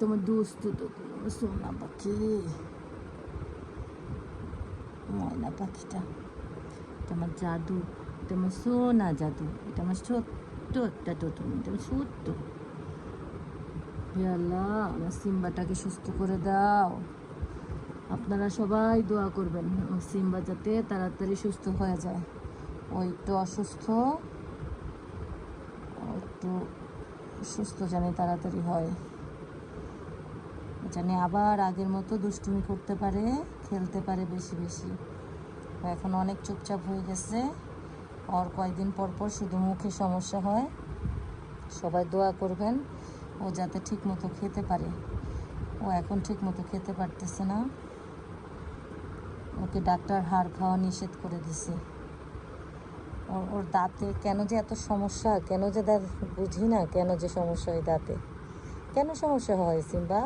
তোমার দুস্থ তো সোনা পাখি, ময়না পাখিটা, এটা আমার জাদু, এটা আমার সোনা জাদু, এটা আমার ছোট্ট একটা টোটন, এটা আমার ছোট্ট। হে আল্লাহ, আমার সিম্বাটাকে সুস্থ করে দাও। আপনারা সবাই দোয়া করবেন আমার সিম্বা যাতে তাড়াতাড়ি সুস্থ হয়ে যায়। ও একটু অসুস্থ, একটু সুস্থ জানি তাড়াতাড়ি হয়, জানি আবার আগের মতো দুষ্টুমি করতে পারে, খেলতে পারে বেশি বেশি। এখন অনেক চুপচাপ হয়ে গেছে। ওর কয়েকদিন পর পর শুধু মুখে সমস্যা হয়। সবাই দোয়া করবেন ও যাতে ঠিক মতো খেতে পারে। ও এখন ঠিক মতো খেতে পারতেছে না, ওকে ডাক্তার হাড় খাওয়া নিষেধ করে দিছে। ওর দাঁতে কেন যে এত সমস্যা, কেন যে বুঝি না কেন যে সমস্যা হয় দাঁতে, কেন সমস্যা হয় সিম্বা?